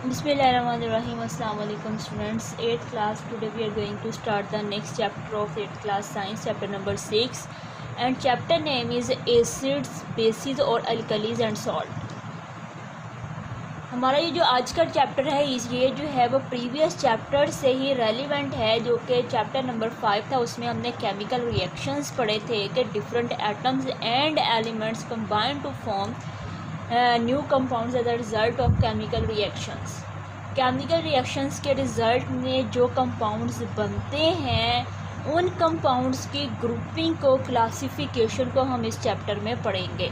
Bismillahirrahmanirrahim. Assalamu alaikum students. 8th class. Today we are going to start the next chapter of 8th class science, chapter number 6, and chapter name is acids, bases और alkalis and salt. हमारा ये जो आज का chapter है ये जो है वो प्रीवियस चैप्टर से ही रेलिवेंट है, जो कि चैप्टर नंबर 5 था. उसमें हमने केमिकल रिएक्शंस पढ़े थे कि different atoms and elements combine to form new compounds as a result of chemical reactions. Chemical reactions के रिज़ल्ट में जो कंपाउंड्स बनते हैं उन कंपाउंड्स की ग्रुपिंग को, क्लासिफिकेशन को हम इस चैप्टर में पढ़ेंगे.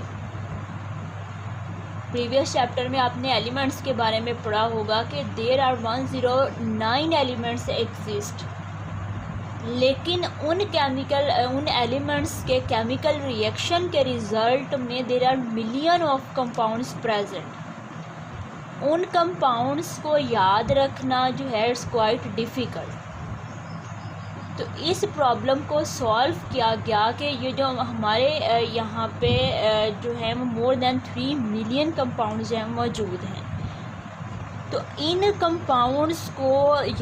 प्रीवियस चैप्टर में आपने एलिमेंट्स के बारे में पढ़ा होगा कि देयर आर 109 एलिमेंट्स एग्जिस्ट, लेकिन उन एलिमेंट्स के केमिकल रिएक्शन के रिज़ल्ट में there are million of compounds present. उन कंपाउंड्स को याद रखना जो है इट्स क्वाइट डिफ़िकल्ट. तो इस प्रॉब्लम को सॉल्व किया गया कि ये जो हमारे यहाँ पे जो है वो मोर देन 3 मिलियन कंपाउंड्स हैं मौजूद हैं. तो इन कंपाउंड्स को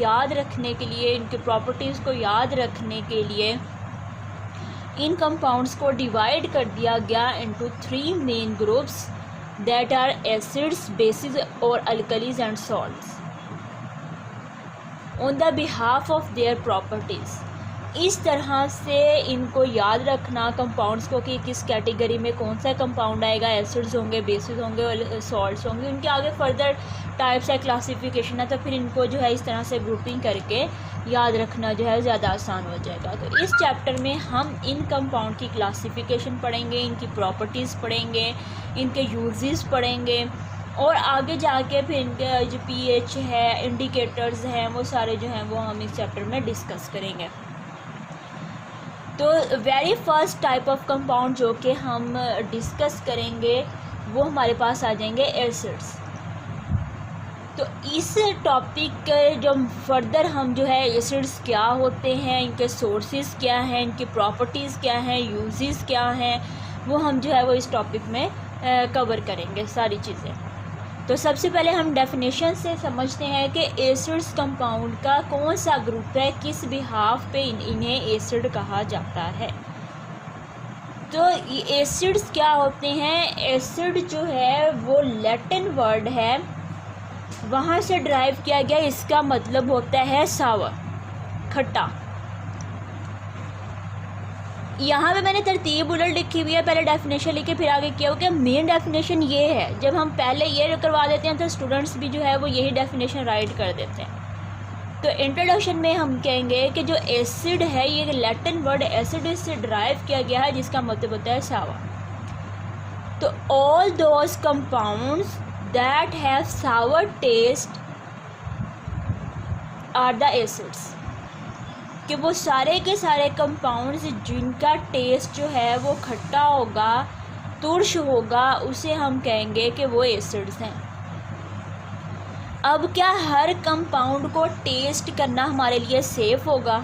याद रखने के लिए, इनके प्रॉपर्टीज़ को याद रखने के लिए इन कंपाउंड्स को डिवाइड कर दिया गया into 3 main groups that are acids, bases और alkalis and salts on the behalf of their properties. इस तरह से इनको याद रखना कंपाउंड्स को कि किस कैटेगरी में कौन सा कंपाउंड आएगा, एसिड्स होंगे, बेसिस होंगे और सॉल्ट्स होंगे. उनके आगे फर्दर टाइप्स है, क्लासिफिकेशन है, तो फिर इनको जो है इस तरह से ग्रुपिंग करके याद रखना जो है ज़्यादा आसान हो जाएगा. तो इस चैप्टर में हम इन कंपाउंड की क्लासिफिकेशन पढ़ेंगे, इनकी प्रॉपर्टीज़ पढ़ेंगे, इनके यूजेस पढ़ेंगे और आगे जाके फिर इनके जो पीएच है, इंडिकेटर्स हैं, वो सारे जो हैं वो हम इस चैप्टर में डिस्कस करेंगे. तो very first type of compound जो कि हम डिस्कस करेंगे वो हमारे पास आ जाएंगे एसिड्स. तो इस टॉपिक जो फर्दर हम जो है एसिड्स क्या होते हैं, इनके सोर्सेज क्या हैं, इनकी प्रॉपर्टीज़ क्या हैं, यूजेस क्या हैं, वो हम जो है वो इस टॉपिक में कवर करेंगे सारी चीज़ें. तो सबसे पहले हम डेफिनेशन से समझते हैं कि एसिड्स कंपाउंड का कौन सा ग्रुप है, किस बिहाफ पे इन्हें एसिड कहा जाता है. तो एसिड्स क्या होते हैं? एसिड जो है वो लैटिन वर्ड है, वहाँ से ड्राइव किया गया. इसका मतलब होता है सावर, खट्टा. यहाँ पे मैंने तरतीब उलट लिखी हुई है, पहले डेफिनेशन लिखी फिर आगे किया हुआ कि मेन डेफिनेशन ये है. जब हम पहले ये करवा देते हैं तो स्टूडेंट्स भी जो है वो यही डेफिनेशन राइट कर देते हैं. तो इंट्रोडक्शन में हम कहेंगे कि जो एसिड है ये लैटिन वर्ड एसिड से ड्राइव किया गया है, जिसका मतलब होता है सावर. तो all those compounds that have sour taste are the acids. कि वो सारे के सारे कंपाउंड्स जिनका टेस्ट जो है वो खट्टा होगा, तुर्श होगा, उसे हम कहेंगे कि वो एसिड्स हैं. अब क्या हर कंपाउंड को टेस्ट करना हमारे लिए सेफ़ होगा?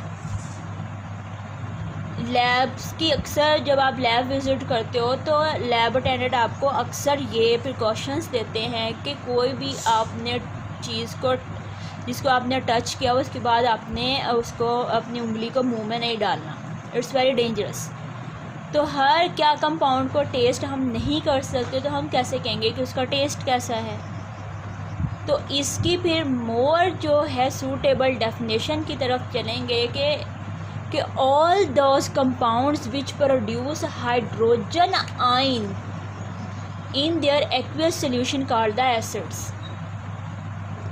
लैब्स की अक्सर जब आप लैब विज़िट करते हो तो लैब अटेंडेंट आपको अक्सर ये प्रिकॉशंस देते हैं कि कोई भी आपने चीज़ को जिसको आपने टच किया उसके बाद आपने उसको अपनी उंगली को मुंह में नहीं डालना. It's very dangerous. तो हर क्या कंपाउंड को टेस्ट हम नहीं कर सकते, तो हम कैसे कहेंगे कि उसका टेस्ट कैसा है? तो इसकी फिर मोर जो है सूटेबल डेफिनेशन की तरफ चलेंगे कि all those compounds which produce hydrogen ion in there aqueous solution called the acids.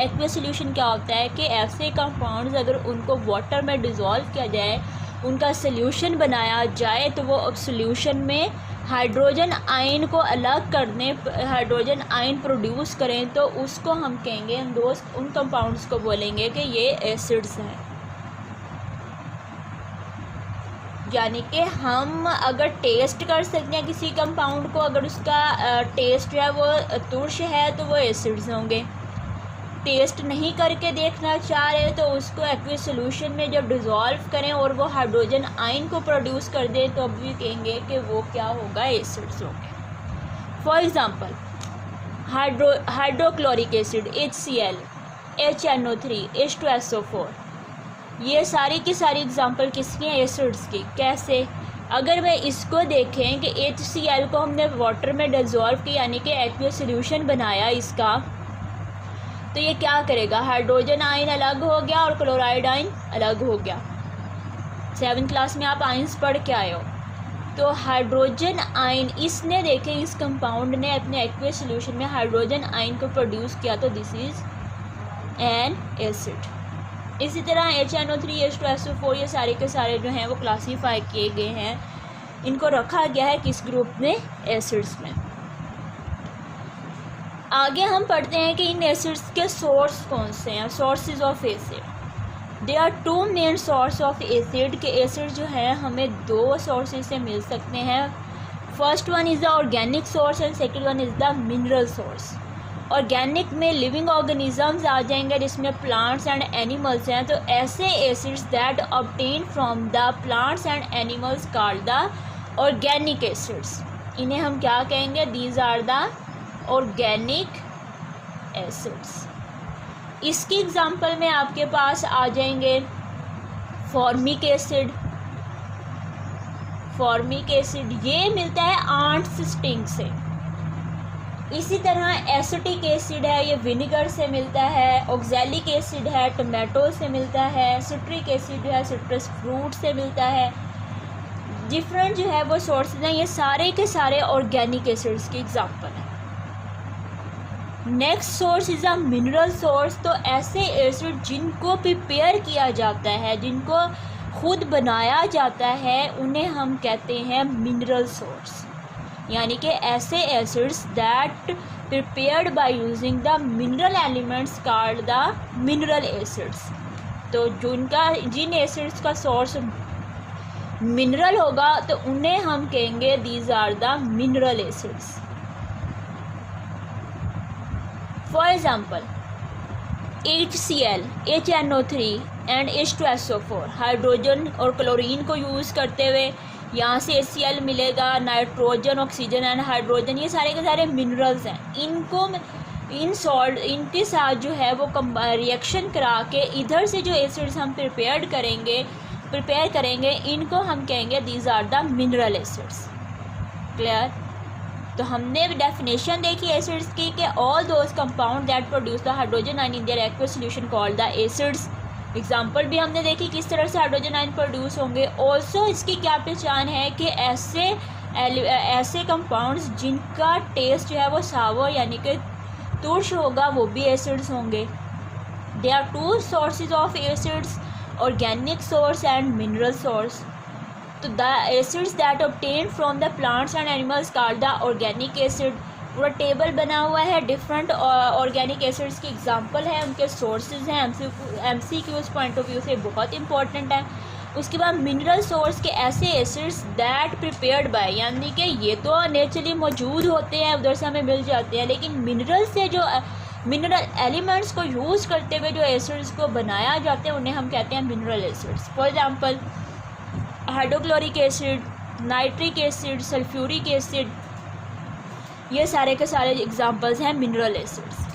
Aqueous solution क्या होता है कि ऐसे कंपाउंड्स अगर उनको वाटर में डिज़ोल्व किया जाए, उनका सोल्यूशन बनाया जाए, तो वो सोल्यूशन में हाइड्रोजन आयन को अलग करने, हाइड्रोजन आयन प्रोड्यूस करें, तो उसको हम कहेंगे, हम उन कंपाउंड्स को बोलेंगे कि ये एसिड्स हैं. यानी कि हम अगर टेस्ट कर सकते हैं किसी कंपाउंड को, अगर उसका टेस्ट जो है वो तुर्श है तो वो एसिड्स होंगे. टेस्ट नहीं करके देखना चाह रहे तो उसको एक्वियस सोल्यूशन में जब डिज़ोल्व करें और वो हाइड्रोजन आयन को प्रोड्यूस कर दे तो अब भी कहेंगे कि वो क्या होगा, एसिड्स होंगे. For example hydrochloric acid HCl, HNO3, H2SO4, ये सारी की सारी एग्जांपल किसकी हैं? एसिड्स की। कैसे? अगर मैं इसको देखें कि HCl को हमने वाटर में डिज़ोल्व किया यानी कि एक्वियस सॉल्यूशन बनाया इसका, तो ये क्या करेगा? हाइड्रोजन आयन अलग हो गया और क्लोराइड आयन अलग हो गया। 7th क्लास में आप आयन्स पढ़ के आए हो। तो हाइड्रोजन आयन इसने देखें, इस कंपाउंड ने अपने एक्वियस सॉल्यूशन में हाइड्रोजन आयन को प्रोड्यूस किया, तो दिस इज एन एसिड। इसी तरह HNO3, H2SO4 ये सारे के सारे जो हैं वो क्लासीफाई किए गए हैं, इनको रखा गया है किस ग्रुप में? एसिड्स में। आगे हम पढ़ते हैं कि इन एसिड्स के सोर्स कौन से हैं, sources of acid. They are two main source of acid, के एसिड जो है हमें दो सोर्सेज से मिल सकते हैं। First one is the organic source and second one is the mineral source. Organic में लिविंग ऑर्गेनिजम्स आ जाएंगे जिसमें प्लांट्स एंड एनिमल्स हैं, तो ऐसे acids that obtain from the plants and animals called the organic acids. इन्हें हम क्या कहेंगे? These are the organic acids. इसकी एग्जांपल में आपके पास आ जाएंगे फॉर्मिक एसिड। फॉर्मिक एसिड ये मिलता है आंट्स स्टिंग से। इसी तरह एसिटिक एसिड है, ये विनेगर से मिलता है। ऑक्सैलिक एसिड है, टमाटो से मिलता है। सिट्रिक एसिड है, सिट्रस फ्रूट से मिलता है। डिफरेंट जो है वो सोर्सेज हैं, ये सारे के सारे ऑर्गेनिक एसिड्स की एग्जांपल हैं। Next source is a mineral source. तो ऐसे एसिड जिनको प्रिपेयर किया जाता है, जिनको खुद बनाया जाता है, उन्हें हम कहते हैं मिनरल सोर्स। यानी कि ऐसे acids that prepared by using the mineral elements called the mineral acids. तो जिन एसिड्स का सोर्स मिनरल होगा तो उन्हें हम कहेंगे these are the mineral acids. For example HCl, HNO3 and H2SO4 hydrogen और क्लोरीन को यूज़ करते हुए यहाँ से HCl मिलेगा, नाइट्रोजन, ऑक्सीजन एंड हाइड्रोजन, ये सारे के सारे मिनरल्स हैं। इनको इनके साथ जो है वो रिएक्शन करा के इधर से जो एसिड्स हम प्रिपेयर करेंगे इनको हम कहेंगे these are the mineral acids. Clear? तो हमने डेफिनेशन देखी एसिड्स की कि all those compound that produce the hydrogen ion in their aqueous solution called the acids. Example भी हमने देखी किस तरह से हाइड्रोजन आयन प्रोड्यूस होंगे। ऑल्सो इसकी क्या पहचान है कि ऐसे कंपाउंड्स जिनका टेस्ट जो है वो सावर यानी कि तुर्श होगा वो भी एसिड्स होंगे। They are two sources of acids, organic source and mineral source. तो the acids that obtain from the plants and animals called the organic acid. पूरा टेबल बना हुआ है, डिफरेंट ऑर्गेनिक एसिड्स की एग्जांपल है, उनके सोर्सेज हैं। MCQs पॉइंट ऑफ व्यू से बहुत इंपॉर्टेंट है। उसके बाद मिनरल सोर्स के ऐसे एसिड्स दैट प्रिपेयर्ड बाय, यानी कि ये तो नेचुरली मौजूद होते हैं, उधर से हमें मिल जाते हैं, लेकिन मिनरल से जो मिनरल एलिमेंट्स को यूज़ करते हुए जो एसिड्स को बनाया जाते हैं उन्हें हम कहते हैं mineral acids. For example hydrochloric acid, nitric acid, sulphuric acid, ये सारे के सारे एग्जांपल्स हैं मिनरल एसिड्स।